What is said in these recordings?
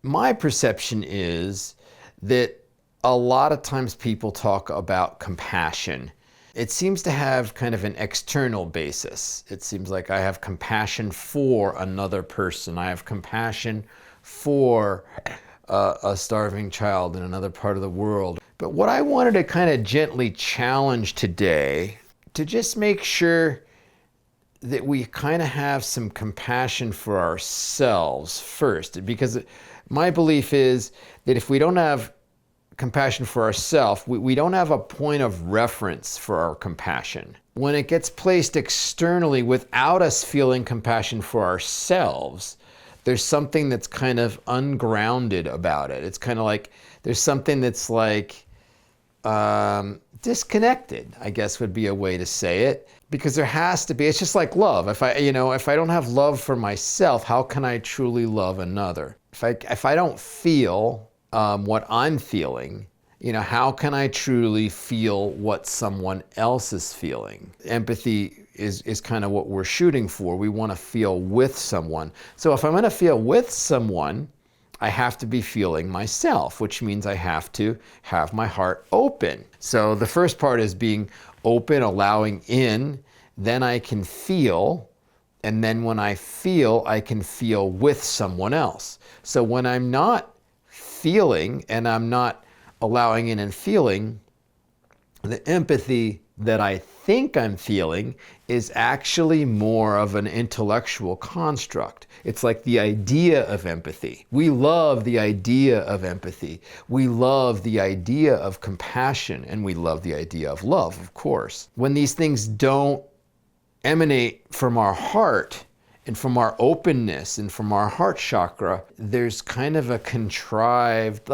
my perception is that a lot of times people talk about compassion. It seems to have kind of an external basis. It seems like I have compassion for another person. I have compassion for a starving child in another part of the world. But what I wanted to kind of gently challenge today, to just make sure that we kind of have some compassion for ourselves first, because my belief is that if we don't have compassion for ourselves, we don't have a point of reference for our compassion. When it gets placed externally without us feeling compassion for ourselves, there's something that's kind of ungrounded about it. It's kind of like there's something that's like disconnected, I guess would be a way to say it. Because there has to be, it's just like love. If I don't have love for myself, how can I truly love another? If I don't feel what I'm feeling, how can I truly feel what someone else is feeling? Empathy is kind of what we're shooting for. We want to feel with someone. So if I'm going to feel with someone, I have to be feeling myself, which means I have to have my heart open. So the first part is being open, allowing in, then I can feel, and then when I feel, I can feel with someone else. So when I'm not feeling and I'm not allowing in and feeling, the empathy that I think I'm feeling is actually more of an intellectual construct. It's like the idea of empathy. We love the idea of empathy. We love the idea of compassion, and we love the idea of love, of course. When these things don't emanate from our heart and from our openness and from our heart chakra, there's kind of a contrived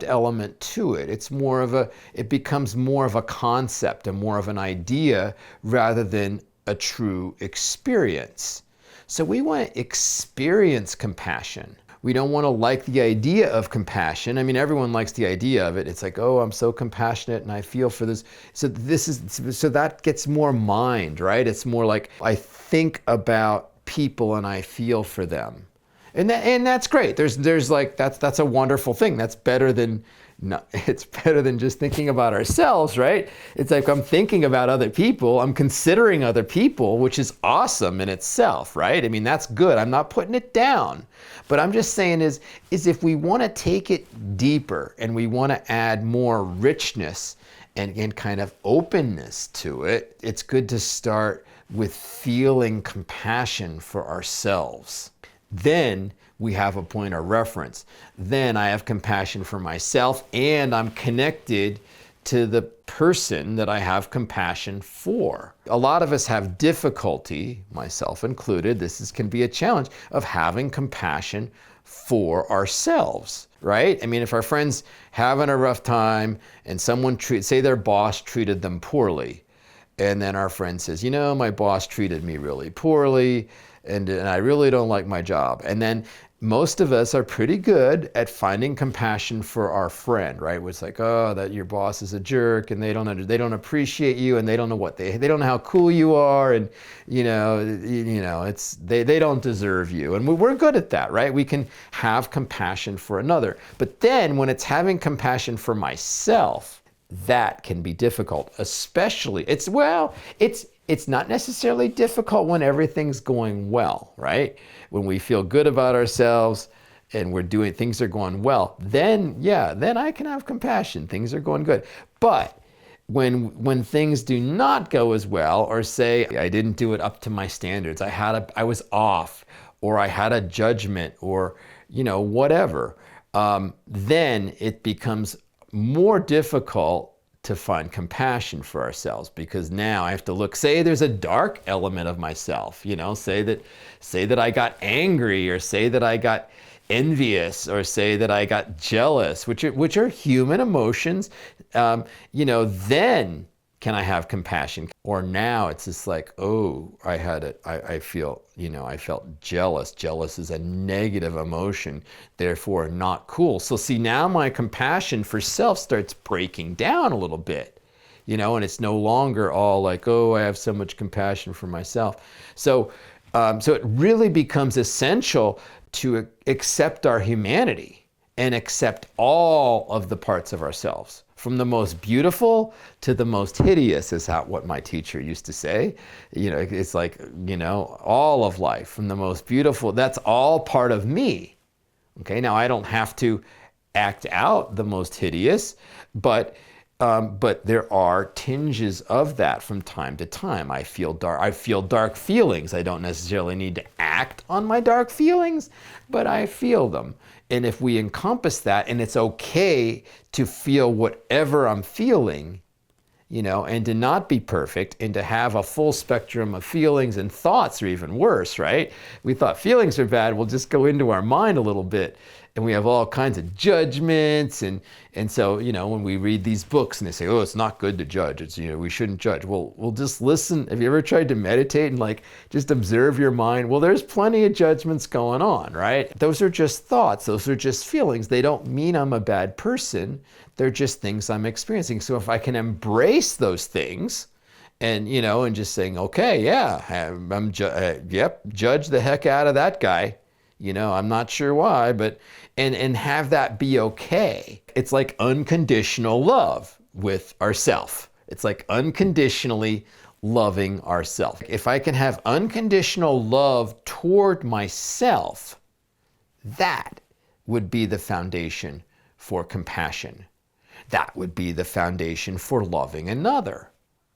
element to it. It becomes more of a concept and more of an idea rather than a true experience. So we want to experience compassion. We don't want to like the idea of compassion. I mean, everyone likes the idea of it. It's like, oh, I'm so compassionate and I feel for this. So that gets more mind, right? It's more like I think about people and I feel for them. And that's great. There's like, that's a wonderful thing. That's better than, no, it's better than just thinking about ourselves, right? It's like I'm thinking about other people. I'm considering other people, which is awesome in itself, right? I mean, that's good. I'm not putting it down. But I'm just saying is if we want to take it deeper and we want to add more richness and kind of openness to it, it's good to start with feeling compassion for ourselves. Then we have a point of reference. Then I have compassion for myself and I'm connected to the person that I have compassion for. A lot of us have difficulty, myself included, can be a challenge, of having compassion for ourselves, right? I mean, if our friend's having a rough time and say their boss treated them poorly, and then our friend says, my boss treated me really poorly, and I really don't like my job. And then most of us are pretty good at finding compassion for our friend, right? It's like, oh, that your boss is a jerk, and they don't appreciate you, and they don't know they don't know how cool you are, and they don't deserve you. And we're good at that, right? We can have compassion for another. But then when it's having compassion for myself, that can be difficult, especially it's not necessarily difficult when everything's going well, right? When we feel good about ourselves and things are going well, then I can have compassion. Things are going good. But when things do not go as well, or say I didn't do it up to my standards, I was off, or I had a judgment, or whatever, then it becomes more difficult to find compassion for ourselves, because now I have to say there's a dark element of myself, say that I got angry, or say that I got envious, or say that I got jealous, which are human emotions, then can I have compassion? Or now it's just like, oh, I felt jealous. Jealous is a negative emotion, therefore not cool. So see, now my compassion for self starts breaking down a little bit, and it's no longer all like, oh, I have so much compassion for myself. So it really becomes essential to accept our humanity and accept all of the parts of ourselves, from the most beautiful to the most hideous, is what my teacher used to say. It's like, all of life, from the most beautiful, that's all part of me. Okay, now I don't have to act out the most hideous, but there are tinges of that from time to time. I feel dark feelings. I don't necessarily need to act on my dark feelings, but I feel them. And if we encompass that, and it's okay to feel whatever I'm feeling, and to not be perfect, and to have a full spectrum of feelings, and thoughts are even worse, right? We thought feelings are bad. We'll just go into our mind a little bit, and we have all kinds of judgments. And so, when we read these books and they say, oh, it's not good to judge. It's, we shouldn't judge. Well, we'll just listen. Have you ever tried to meditate and just observe your mind? Well, there's plenty of judgments going on, right? Those are just thoughts. Those are just feelings. They don't mean I'm a bad person. They're just things I'm experiencing. So if I can embrace those things and, and just saying, okay, yeah, judge the heck out of that guy. I'm not sure why, but, and have that be okay. It's like unconditional love with ourself. It's like unconditionally loving ourself. If I can have unconditional love toward myself, that would be the foundation for compassion. That would be the foundation for loving another.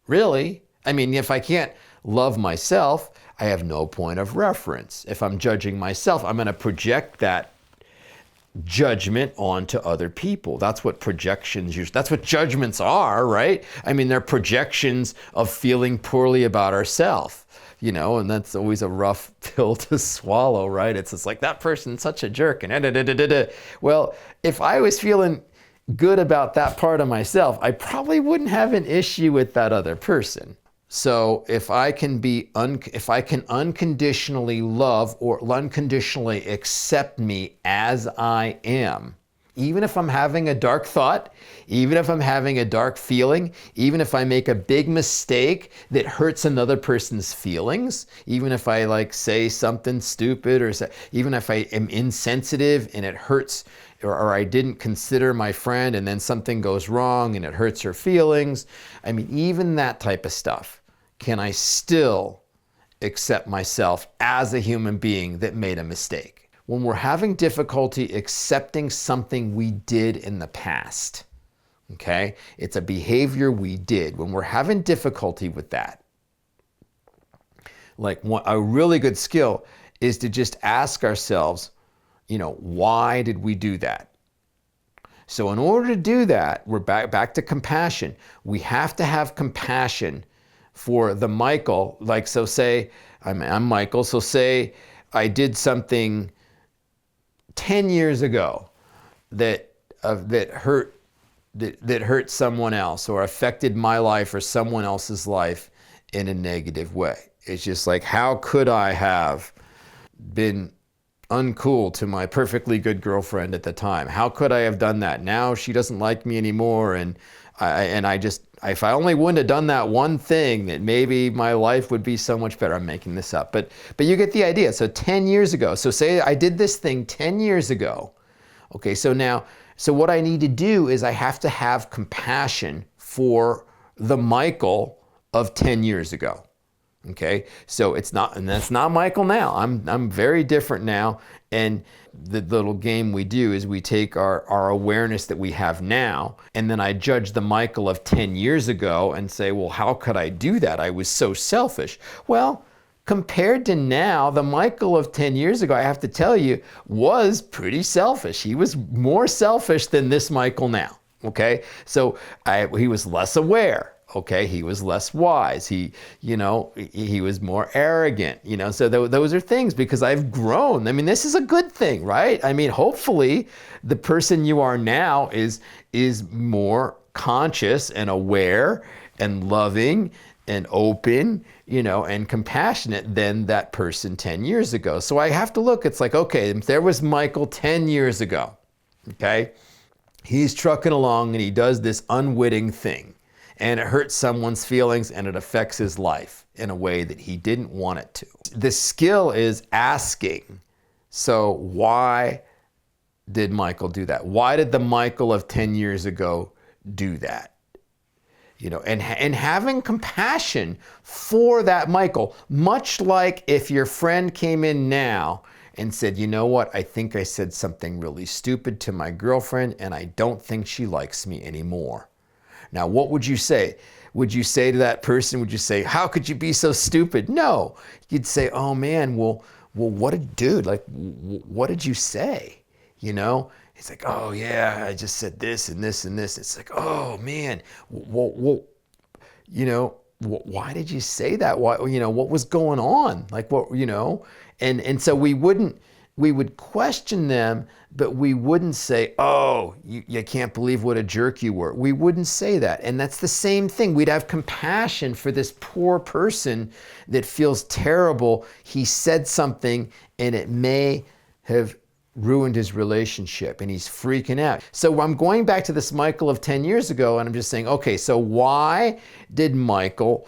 Really? I mean, if I can't love myself, I have no point of reference. If I'm judging myself, I'm going to project that judgment onto other people. That's what projections use. That's what judgments are, right? I mean, they're projections of feeling poorly about ourselves, and that's always a rough pill to swallow, right? It's just like, that person's such a jerk, and Well, if I was feeling good about that part of myself, I probably wouldn't have an issue with that other person. So if I can unconditionally love or unconditionally accept me as I am, even if I'm having a dark thought, even if I'm having a dark feeling, even if I make a big mistake that hurts another person's feelings, even if I say something stupid, or even if I am insensitive and it hurts, or I didn't consider my friend and then something goes wrong and it hurts her feelings. I mean, even that type of stuff. Can I still accept myself as a human being that made a mistake? When we're having difficulty accepting something we did in the past, okay? It's a behavior we did. When we're having difficulty with that, a really good skill is to just ask ourselves, why did we do that? So in order to do that, we're back to compassion. We have to have compassion for the Michael. So say I'm Michael. So say I did something 10 years ago that hurt someone else, or affected my life or someone else's life in a negative way. It's just like, how could I have been uncool to my perfectly good girlfriend at the time? How could I have done that? Now she doesn't like me anymore, and if I only wouldn't have done that one thing, that maybe my life would be so much better. I'm making this up, but you get the idea. So 10 years ago, so say I did this thing 10 years ago. Okay, so what I need to do is I have to have compassion for the Michael of 10 years ago. Okay, so that's not Michael now. I'm very different now. And the little game we do is we take our awareness that we have now, and then I judge the Michael of 10 years ago and say, well, how could I do that? I was so selfish. Well, compared to now, the Michael of 10 years ago, I have to tell you, was pretty selfish. He was more selfish than this Michael now. Okay, so he was less aware. Okay, he was less wise. He was more arrogant. So those are things, because I've grown. I mean, this is a good thing, right? I mean, hopefully the person you are now is more conscious and aware and loving and open, and compassionate than that person 10 years ago. So I have to look, it's like, okay, there was Michael 10 years ago. Okay, he's trucking along and he does this unwitting thing, and it hurts someone's feelings and it affects his life in a way that he didn't want it to. The skill is asking So why did Michael do that? Why did the Michael of 10 years ago do that? And having compassion for that Michael, much like if your friend came in now and said, you know what, I think I said something really stupid to my girlfriend and I don't think she likes me anymore. Now, what would you say? Would you say to that person, would you say, how could you be so stupid? No, you'd say, oh man, well, what a dude, like, what did you say? It's like, oh yeah, I just said this and this and this. It's like, oh man, why did you say that? Why, what was going on? Like what, and so we would question them, but we wouldn't say, oh, you can't believe what a jerk you were. We wouldn't say that. And that's the same thing. We'd have compassion for this poor person that feels terrible. He said something and it may have ruined his relationship and he's freaking out. So I'm going back to this Michael of 10 years ago and I'm just saying, okay, so why did Michael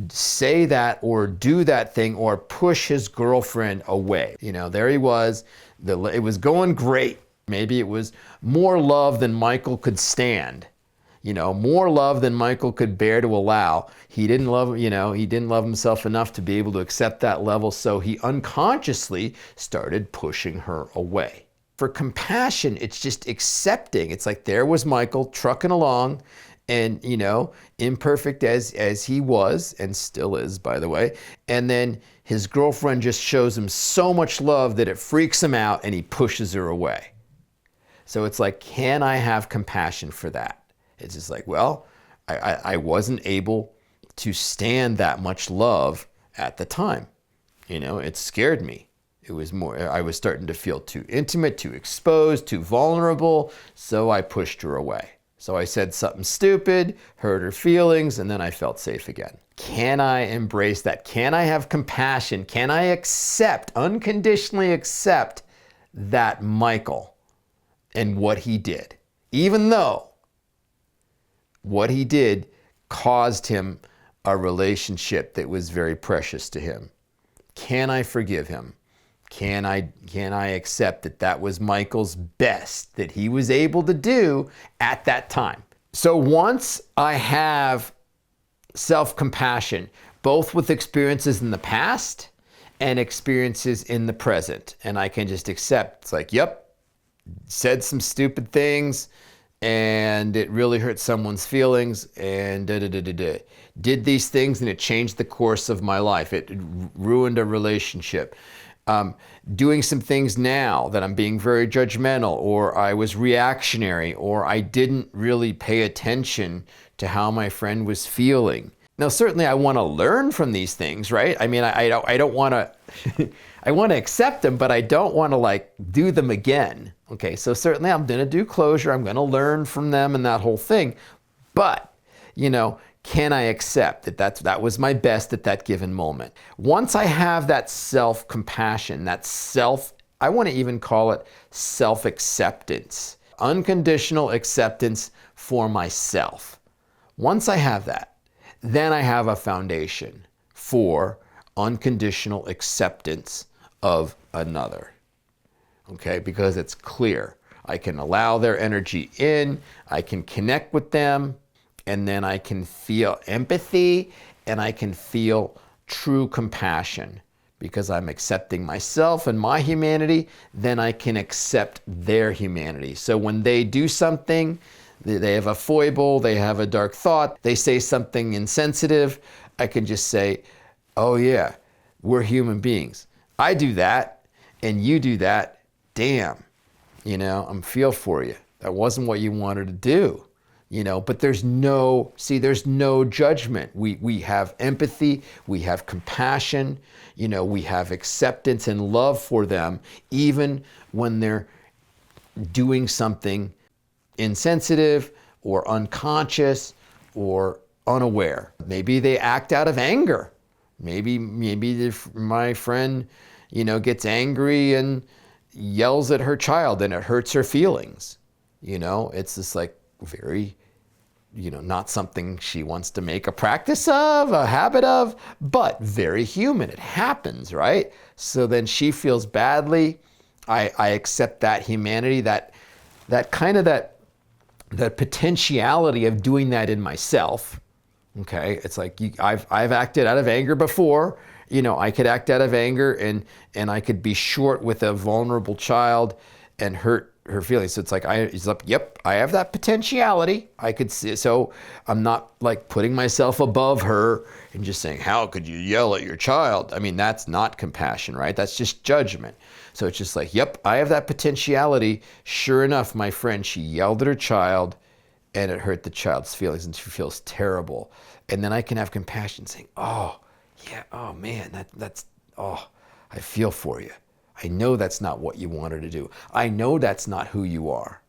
say that or do that thing or push his girlfriend away? There he was. It was going great. Maybe it was more love than Michael could stand. More love than Michael could bear to allow. He didn't love, he didn't love himself enough to be able to accept that level. So he unconsciously started pushing her away. For compassion, it's just accepting. It's like there was Michael trucking along and, imperfect as he was and still is, by the way. And then his girlfriend just shows him so much love that it freaks him out and he pushes her away. So it's like, can I have compassion for that? It's just like, well, I wasn't able to stand that much love at the time. It scared me. It was more, I was starting to feel too intimate, too exposed, too vulnerable. So I pushed her away. So I said something stupid, hurt her feelings, and then I felt safe again. Can I embrace that? Can I have compassion? Can I accept, unconditionally accept that Michael and what he did? Even though what he did caused him a relationship that was very precious to him. Can I forgive him? Can I accept that that was Michael's best that he was able to do at that time? So once I have self-compassion, both with experiences in the past and experiences in the present, and I can just accept, it's like, yep, said some stupid things, and it really hurt someone's feelings, and did these things, and it changed the course of my life. It ruined a relationship. Doing some things now that I'm being very judgmental, or I was reactionary, or I didn't really pay attention to how my friend was feeling. Now, certainly I want to learn from these things, right? I mean, I don't want to, I want to accept them, but I don't want to do them again. Okay, so certainly I'm going to do closure. I'm going to learn from them and that whole thing. But, can I accept that that was my best at that given moment? Once I have that self-compassion, I want to even call it self-acceptance, unconditional acceptance for myself. Once I have that, then I have a foundation for unconditional acceptance of another. Okay, because it's clear. I can allow their energy in, I can connect with them, and then I can feel empathy and I can feel true compassion because I'm accepting myself and my humanity, then I can accept their humanity. So when they do something, they have a foible, they have a dark thought, they say something insensitive, I can just say, oh yeah, we're human beings. I do that and you do that, damn, I'm feel for you. That wasn't what you wanted to do. But there's no judgment. We have empathy, we have compassion, we have acceptance and love for them, even when they're doing something insensitive or unconscious or unaware. Maybe they act out of anger. Maybe my friend, gets angry and yells at her child and it hurts her feelings. It's just very, not something she wants to make a practice of, a habit of, but very human. It happens, right? So then she feels badly I accept that humanity, that kind of that potentiality of doing that in myself. Okay, it's like I've acted out of anger before. I could act out of anger and I could be short with a vulnerable child and hurt her feelings. So it's like, yep, I have that potentiality. I could see. So I'm not like putting myself above her and just saying, how could you yell at your child? I mean, that's not compassion, right? That's just judgment. So it's just like, yep, I have that potentiality. Sure enough, my friend, she yelled at her child and it hurt the child's feelings and she feels terrible. And then I can have compassion saying, oh, yeah, oh man, oh, I feel for you. I know that's not what you wanted to do. I know that's not who you are.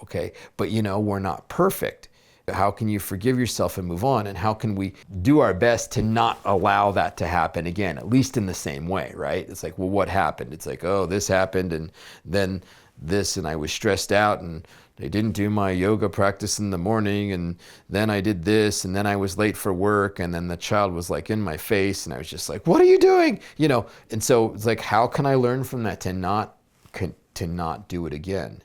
Okay, but we're not perfect. How can you forgive yourself and move on? And how can we do our best to not allow that to happen again, at least in the same way, right? It's like, well, what happened? It's like, oh, this happened and then this, and I was stressed out and I didn't do my yoga practice in the morning, and then I did this, and then I was late for work, and then the child was like in my face, and I was just like, what are you doing? And so it's like, how can I learn from that to not do it again?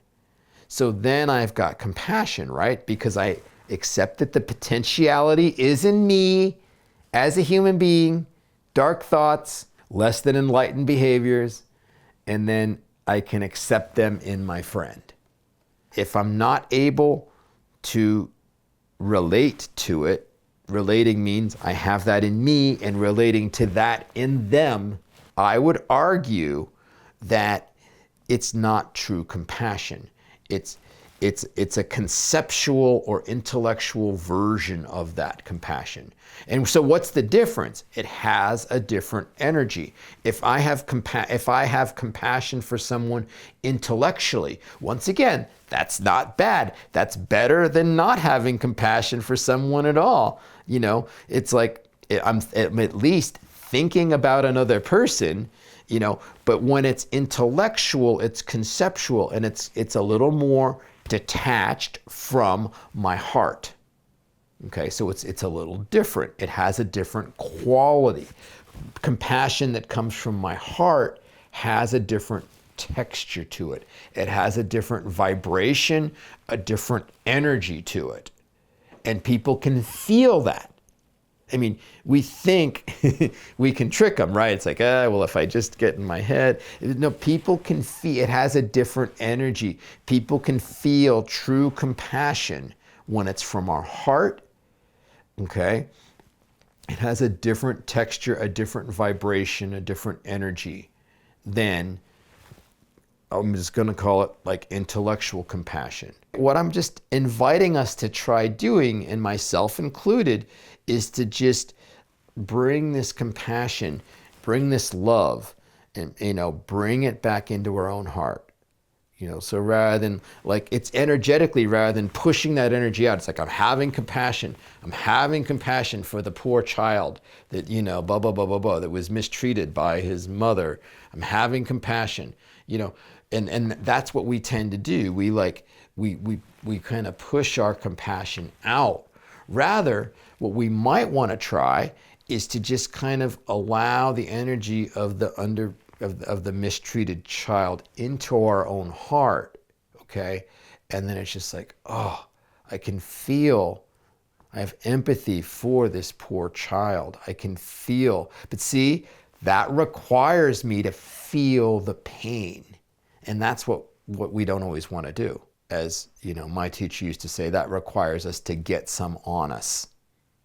So then I've got compassion, right? Because I accept that the potentiality is in me as a human being, dark thoughts, less than enlightened behaviors, and then I can accept them in my friend. If I'm not able to relate to it, relating means I have that in me and relating to that in them, I would argue that it's not true compassion. It's a conceptual or intellectual version of that compassion. And so what's the difference? It has a different energy. If I have compassion for someone intellectually, once again, that's not bad. That's better than not having compassion for someone at all. It's like I'm at least thinking about another person, but when it's intellectual, it's conceptual, and it's a little more detached from my heart. Okay, so it's a little different. It has a different quality. Compassion that comes from my heart has a different texture to it. It has a different vibration, a different energy to it. And people can feel that. I mean, we think we can trick them, right? It's like, well, if I just get in my head. No, people can feel, it has a different energy. People can feel true compassion when it's from our heart, okay? It has a different texture, a different vibration, a different energy than, I'm just going to call it like intellectual compassion. What I'm just inviting us to try doing, and myself included, is to just bring this compassion, bring this love, and bring it back into our own heart. So rather than like, it's energetically, rather than pushing that energy out, it's like, I'm having compassion for the poor child that blah blah blah blah blah, that was mistreated by his mother. I'm having compassion, and that's what we tend to do. We kind of push our compassion out. Rather, what we might want to try is to just kind of allow the energy of the mistreated child into our own heart, okay? And then it's just like, oh, I can feel, I have empathy for this poor child. I can feel, but see, that requires me to feel the pain. And that's what we don't always want to do. As my teacher used to say, that requires us to get some on us.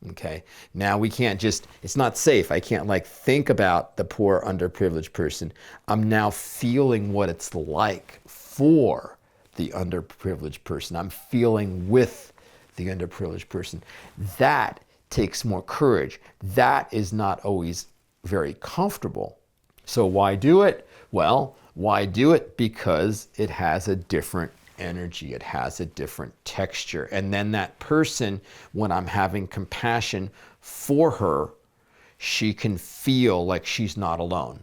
Okay. Now we can't just, it's not safe. I can't think about the poor underprivileged person. I'm now feeling what it's like for the underprivileged person. I'm feeling with the underprivileged person. That takes more courage. That is not always very comfortable. So why do it? Well, why do it? Because it has a different energy. It has a different texture. And then that person, when I'm having compassion for her, she can feel like she's not alone.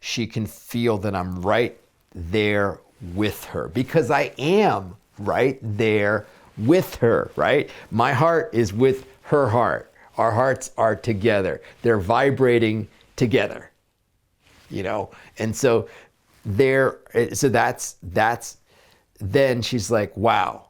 She can feel that I'm right there with her, because I am right there with her, right? My heart is with her heart. Our hearts are together. They're vibrating together, And so So that's then she's like, wow,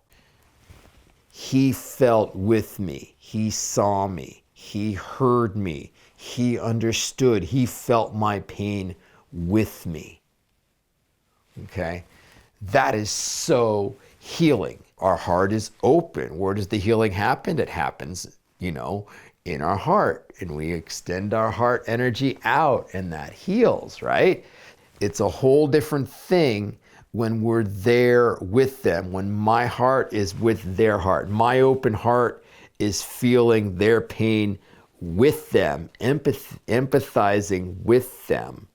he felt with me, he saw me, he heard me, he understood, he felt my pain with me. Okay, that is so healing. Our heart is open. Where does the healing happen? It happens, in our heart, and we extend our heart energy out, and that heals, right? It's a whole different thing when we're there with them, when my heart is with their heart. My open heart is feeling their pain with them, empathizing with them.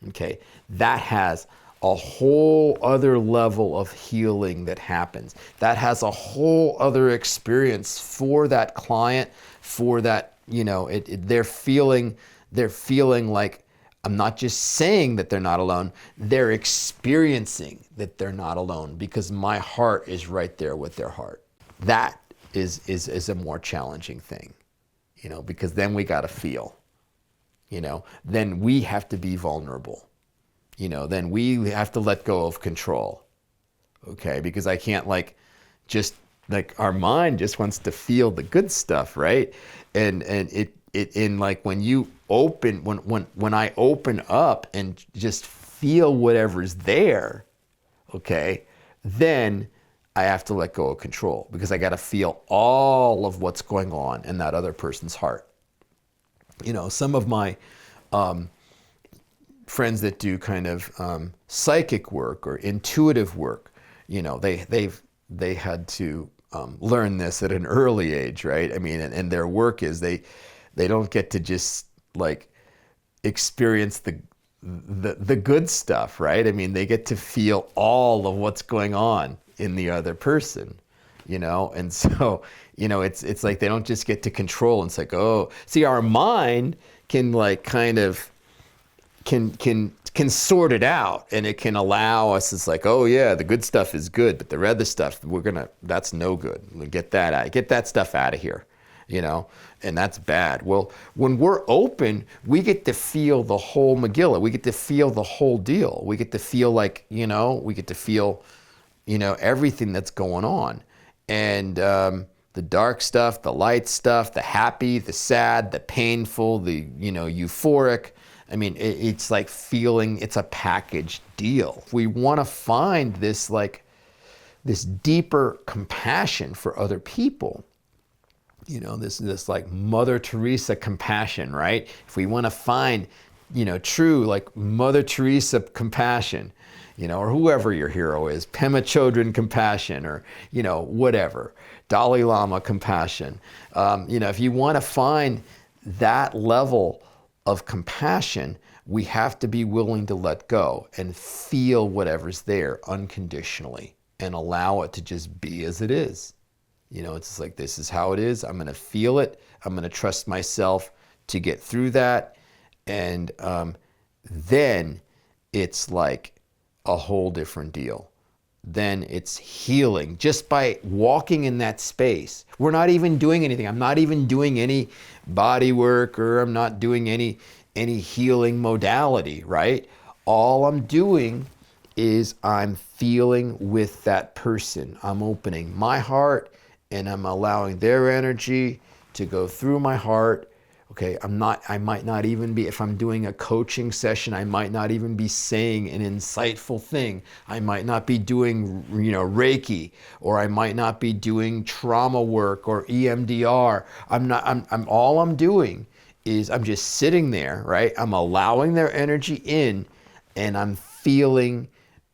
Okay, that has a whole other level of healing that happens. That has a whole other experience for that client, for that, they're feeling like, I'm not just saying that they're not alone, they're experiencing that they're not alone because my heart is right there with their heart. That is a more challenging thing, because then we got to feel, then we have to be vulnerable. Then we have to let go of control, okay? Because I can't our mind just wants to feel the good stuff, right? And when you open, when I open up and just feel whatever's there, okay, then I have to let go of control because I got to feel all of what's going on in that other person's heart. Some of my friends that do kind of psychic work or intuitive work, they had to learn this at an early age, right? I mean, and their work is they don't get to just experience the good stuff, right? I mean, they get to feel all of what's going on in the other person, and so it's like they don't just get to control. And it's like, oh, see, our mind can can sort it out, and it can allow us, it's like, oh yeah, the good stuff is good, but the other stuff, that's no good. Get that stuff out of here, and that's bad. Well, when we're open, we get to feel the whole Megillah. We get to feel the whole deal. We get to feel everything that's going on. And the dark stuff, the light stuff, the happy, the sad, the painful, the, euphoric. I mean, it's like feeling, it's a packaged deal. We want to find this deeper compassion for other people. This like Mother Teresa compassion, right? If we want to find, true Mother Teresa compassion, or whoever your hero is, Pema Chodron compassion, or, whatever, Dalai Lama compassion. If you want to find that level of compassion, we have to be willing to let go and feel whatever's there unconditionally and allow it to just be as it is. It's just like, this is how it is. I'm going to feel it. I'm going to trust myself to get through that. And then it's like a whole different deal. Then it's healing just by walking in that space. We're not even doing anything. I'm not even doing any body work, or I'm not doing any healing modality, right? All I'm doing is I'm feeling with that person. I'm opening my heart and I'm allowing their energy to go through my heart. Okay, I might not even be, if I'm doing a coaching session, I might not even be saying an insightful thing. I might not be doing, Reiki, or I might not be doing trauma work or EMDR. All I'm doing is I'm just sitting there, right? I'm allowing their energy in, and I'm feeling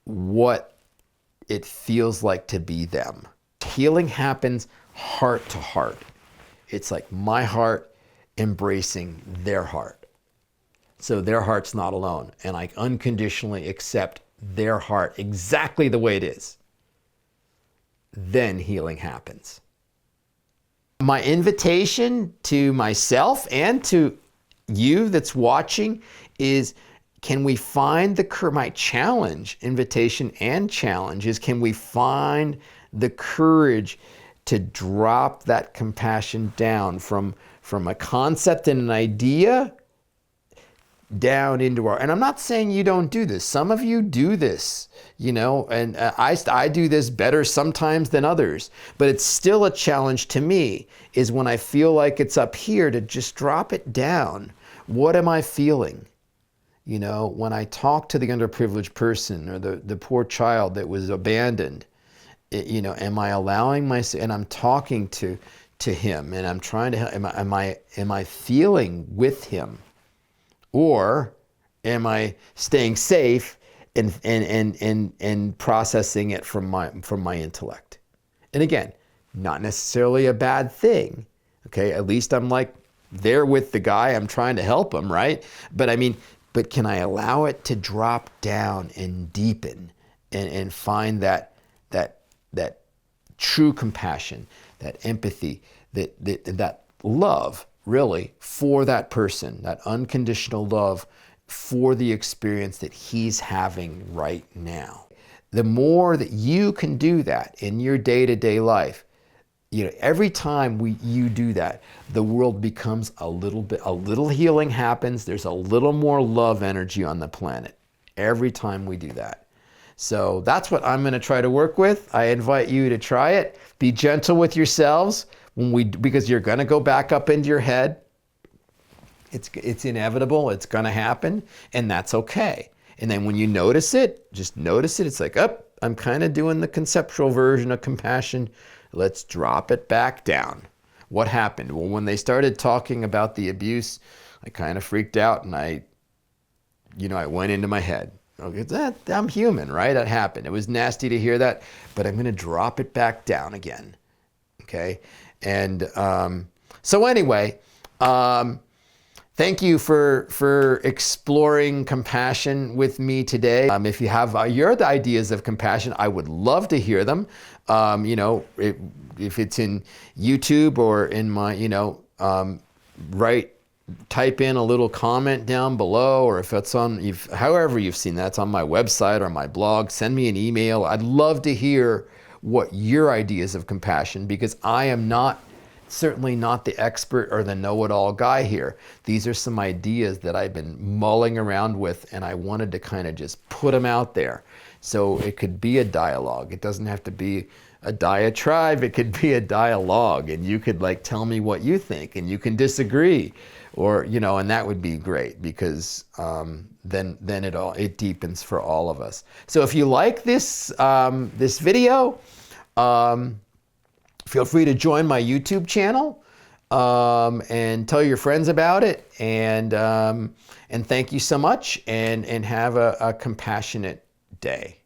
what it feels like to be them. Healing happens heart to heart. It's like my heart embracing their heart. So their heart's not alone, and I unconditionally accept their heart exactly the way it is. Then healing happens. My invitation to myself and to you that's watching is, can we find my challenge, invitation and challenge is, can we find the courage to drop that compassion down from a concept and an idea down into our, and I'm not saying you don't do this. Some of you do this, you know, and I do this better sometimes than others, but it's still a challenge to me is when I feel like it's up here to just drop it down. What am I feeling? You know, when I talk to the underprivileged person or the poor child that was abandoned, you know, am I allowing myself, and I'm talking to him and I'm trying to help, am I feeling with him? Or am I staying safe and processing it from my intellect? And again, not necessarily a bad thing. Okay, at least I'm like there with the guy, I'm trying to help him, right? But I mean, but can I allow it to drop down and deepen and find that true compassion, that empathy, that love really for that person, that unconditional love for the experience that he's having right now. The more that you can do that in your day-to-day life, you know, every time you do that, the world becomes a little healing happens. There's a little more love energy on the planet every time we do that. So that's what I'm going to try to work with. I invite you to try it. Be gentle with yourselves because you're going to go back up into your head. It's inevitable. It's going to happen, and that's okay. And then when you notice it, just notice it. It's like, oh, I'm kind of doing the conceptual version of compassion. Let's drop it back down. What happened? Well, when they started talking about the abuse, I kind of freaked out and I went into my head. Okay, I'm human, right? That happened. It was nasty to hear that, but I'm going to drop it back down again. Okay? And so anyway, thank you for exploring compassion with me today. If you have your ideas of compassion, I would love to hear them. You know, if it's in YouTube or in my, type in a little comment down below, or if it's on, however you've seen that, it's on my website or my blog, send me an email. I'd love to hear what your ideas of compassion, because I am certainly not the expert or the know-it-all guy here. These are some ideas that I've been mulling around with, and I wanted to kind of just put them out there. So it could be a dialogue. It doesn't have to be a diatribe. It could be a dialogue, and you could like tell me what you think, and you can disagree, or and that would be great, because then it deepens for all of us. So if you like this this video, feel free to join my YouTube channel and tell your friends about it, and thank you so much, and have a compassionate day.